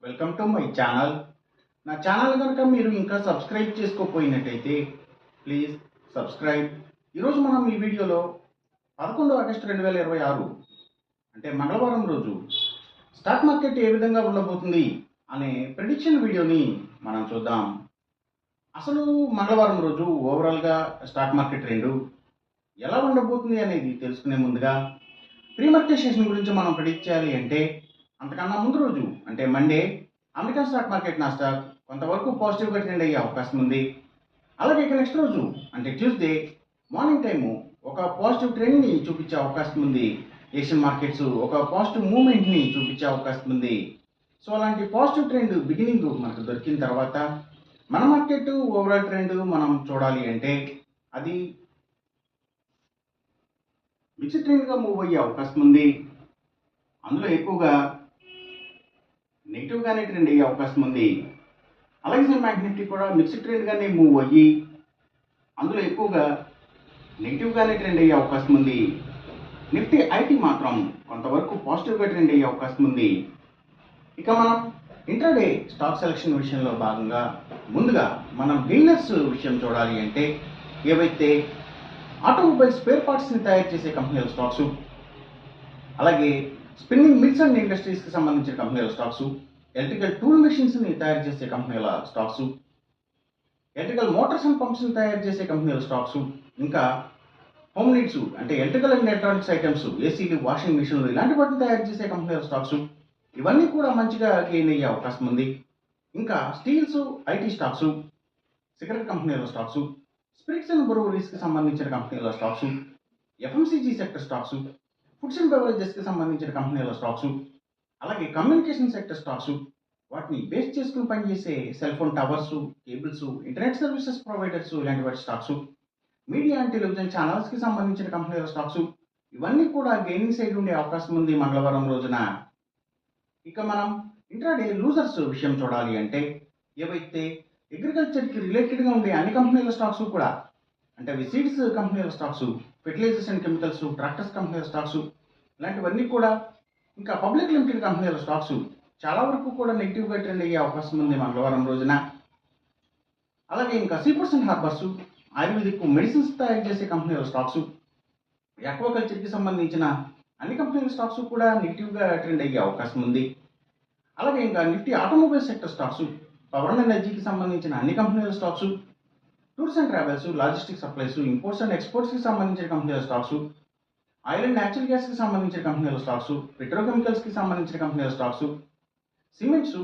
Welcome to my channel. నా channel కనుక మీరు ఇంకా సబ్స్క్రైబ్ చేసుకోకపోయినట్టయితే ప్లీజ్ సబ్స్క్రైబ్. ఈరోజు మనం ఈ వీడియోలో 11 ఆగస్టు 2026 అంటే మంగళవారం రోజు స్టాక్ మార్కెట్ ఏ విధంగా ఉండబోతుంది అనే ప్రెడిక్షన్ వీడియోని మనం చూద్దాం. అసలు మంగళవారం రోజు ఓవరాల్గా స్టాక్ మార్కెట్ ట్రెండ్ ఎలా ఉండబోతుంది అనేది తెలుసుకునే ముందుగా ప్రీ మార్కెట్ సెషన్ గురించి మనం ప్రెడిక్ట్ చేయాలి అంటే అంతకన్నా ముందు రోజు అంటే Monday American stock market Nasdaq కొంతవరకు పాజిటివ్గా ట్రెండ్ అయ్యే అవకాశం ఉంది. అలాగే ఇక నెక్స్ట్ రోజు అంటే ట్యూస్డే మార్నింగ్ టైము ఒక పాజిటివ్ ట్రెండ్ని చూపించే అవకాశం ఉంది. ఏషియన్ మార్కెట్స్ ఒక పాజిటివ్ మూవ్మెంట్ని చూపించే అవకాశం ఉంది. సో అలాంటి పాజిటివ్ ట్రెండ్ బిగినింగ్ మనకు దొరికిన తర్వాత మన మార్కెట్ ఓవరాల్ ట్రెండ్ మనం చూడాలి అంటే అది మిక్స్డ్ ట్రెండ్గా మూవ్ అయ్యే అవకాశం ఉంది. అందులో ఎక్కువగా నెగిటివ్గానే ట్రెండ్ అయ్యే అవకాశం ఉంది. అలాగే బ్యాంక్ నిఫ్టీ కూడా మిక్స్డ్ ట్రెండ్గానే మూవ్ అయ్యి అందులో ఎక్కువగా నెగిటివ్గానే ట్రెండ్ అయ్యే అవకాశం ఉంది. నిఫ్టీ ఐటీ మాత్రం కొంతవరకు పాజిటివ్గా ట్రెండ్ అయ్యే అవకాశం ఉంది. ఇక మనం ఇంట్రాడే స్టాక్ సెలక్షన్ విషయంలో భాగంగా ముందుగా మనం గెయినర్స్ విషయం చూడాలి అంటే ఏవైతే ఆటోమొబైల్ స్పేర్ పార్ట్స్ని తయారు చేసే కంపెనీల స్టాక్స్, అలాగే స్పిన్నింగ్ మిల్స్ అండ్ ఇండస్ట్రీస్కి సంబంధించిన కంపెనీల స్టాక్స్, ఎలక్ట్రికల్ టూల్ మెషిన్స్ని తయారు చేసే కంపెనీల స్టాక్స్, ఎలక్ట్రికల్ మోటార్స్ అండ్ పంప్స్ని తయారు చేసే కంపెనీల స్టాక్స్, ఇంకా హోమ్ నీడ్స్ అంటే ఎలక్ట్రికల్ అండ్ ఎలక్ట్రానిక్స్ ఐటమ్స్, ఏసీలు, వాషింగ్ మిషన్లు ఇలాంటి వాటిని తయారు చేసే కంపెనీల స్టాక్స్ ఇవన్నీ కూడా మంచిగా గెయిన్ అయ్యే అవకాశం ఉంది. ఇంకా స్టీల్స్, ఐటీ స్టాక్స్, సిగరెట్ కంపెనీల స్టాక్స్, స్పిరిట్స్ అండ్ బ్రూవరీస్కి సంబంధించిన కంపెనీల stocks, FMCG sector stocks, foods and బెవరేజెస్కి సంబంధించిన కంపెనీల స్టాక్స్, అలాగే కమ్యూనికేషన్ సెక్టర్ స్టాక్స్, వాటిని బేస్ చేసుకుని పనిచేసే cell phone towers, cables, internet services providers ఇలాంటి వాటి స్టాక్స్, మీడియా అండ్ టెలివిజన్ ఛానల్స్కి సంబంధించిన కంపెనీల స్టాక్స్ ఇవన్నీ కూడా గెయినింగ్ సైడ్ ఉండే అవకాశం ఉంది మంగళవారం రోజున. ఇక మనం ఇంట్రాడే లూజర్స్ విషయం చూడాలి అంటే ఏవైతే అగ్రికల్చర్కి రిలేటెడ్గా ఉండే అన్ని కంపెనీల స్టాక్స్ కూడా అంటే అవి సీడ్స్ కంపెనీల stocks, fertilisers and chemicals, tractors కంపెనీల స్టాక్స్ ఇలాంటివన్నీ కూడా, ఇంకా పబ్లిక్ లిమిటెడ్ కంపెనీల స్టాక్స్ చాలా వరకు కూడా నెగిటివ్గా ట్రెండ్ అయ్యే అవకాశం ఉంది మంగళవారం రోజున. అలాగే ఇంకా seafoods and harbours, ayurvedic medicines తయారు చేసే కంపెనీల స్టాక్స్, ఆక్వాకల్చర్కి సంబంధించిన అన్ని కంపెనీల స్టాక్స్ కూడా నెగిటివ్గా ట్రెండ్ అయ్యే అవకాశం ఉంది. అలాగే ఇంకా Nifty automobile sector stocks, power and ఎనర్జీకి సంబంధించిన అన్ని కంపెనీల stocks, tours and travels, logistic supplies, imports and ఎక్స్పోర్ట్స్కి సంబంధించిన కంపెనీల స్టాక్స్, ఆయిల్ అండ్ న్యాచురల్ గ్యాస్కి సంబంధించిన కంపెనీల స్టాక్స్, పెట్రోకెమికల్స్కి సంబంధించిన కంపెనీల stocks, cements,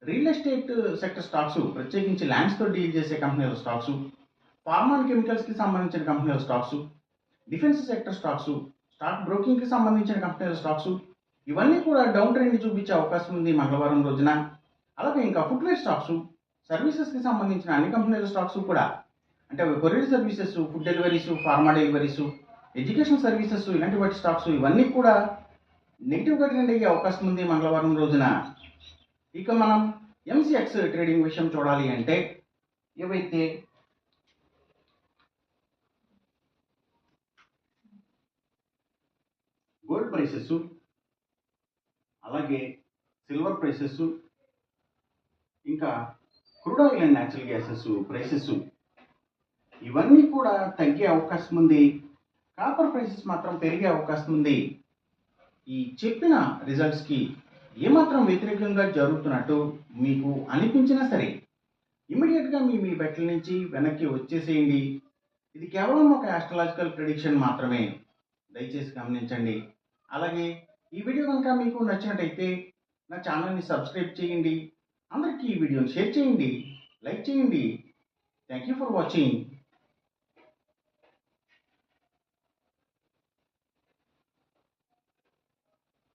real estate sector stocks ప్రత్యేకించి ల్యాండ్స్తో డీల్ చేసే కంపెనీల స్టాక్స్, ఫార్మా అండ్ కెమికల్స్కి సంబంధించిన కంపెనీల stocks, defence sector stocks, stock బ్రోకింగ్కి సంబంధించిన కంపెనీల స్టాక్స్ ఇవన్నీ కూడా డౌన్ ట్రెండ్ చూపించే అవకాశం ఉంది మంగళవారం రోజున. అలాగే ఇంకా ఫుట్వేర్ స్టాక్స్, సర్వీసెస్కి సంబంధించిన అన్ని కంపెనీల స్టాక్స్ కూడా అంటే అవి courier services, food deliveries, pharma deliveries, education services ఇలాంటి వాటి స్టాక్స్ ఇవన్నీ కూడా నెగిటివ్గా ట్రెండ్ అయ్యే అవకాశం ఉంది మంగళవారం రోజున. ఇక మనం ఎంసీఎక్స్ ట్రేడింగ్ విషయం చూడాలి అంటే ఏవైతే గోల్డ్ ప్రైసెస్, అలాగే సిల్వర్ ప్రైసెస్, ఇంకా crude oil and natural gases prices ఇవన్నీ కూడా తగ్గే అవకాశం ఉంది. కాపర్ ప్రైసెస్ మాత్రం పెరిగే అవకాశం ఉంది. ఈ చెప్పిన రిజల్ట్స్కి ఏమాత్రం వ్యతిరేకంగా జరుగుతున్నట్టు మీకు అనిపించినా సరే ఇమీడియట్గా మీ బెట్ల నుంచి వెనక్కి వచ్చేసేయండి. ఇది కేవలం ఒక ఆస్ట్రాలజికల్ ప్రెడిక్షన్ మాత్రమే, దయచేసి గమనించండి. అలాగే ఈ వీడియో కనుక మీకు నచ్చినట్టయితే నా ఛానల్ని సబ్స్క్రైబ్ చేయండి, అందరికీ ఈ వీడియోని షేర్ చేయండి, లైక్ చేయండి. Thank you for watching.